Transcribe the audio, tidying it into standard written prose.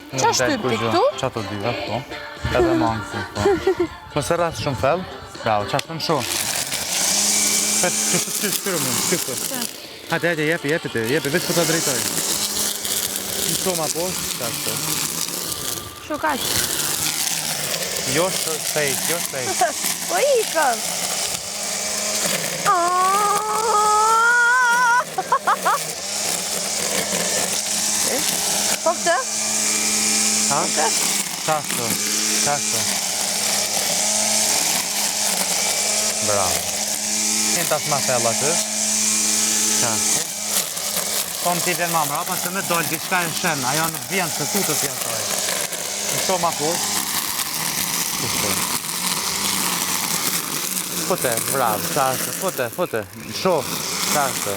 Qa shtypi këtu? Qa të dyve, po. Edhe mangësi, po. Po se rrasë shumë fell. Bravo, qa shtë në shumë. Që të shtyru më, shtypë. Hajde, jepi, veç po të drejtoj. Në shumë apo, qa shtë. Shukaq. Jo shpejt. Po ikëm. Po këtë? Ha? Qashtu. Bravo. Qenë tas ma fell aty. Qashtu. Po më t'i vjen ma mrapa se me dollë diçka e shen, ajo nuk vjen se tutës janë taj. Në shumë ma poshtë. Fute, bravo, qashtu, fute. Në shumë, qashtu.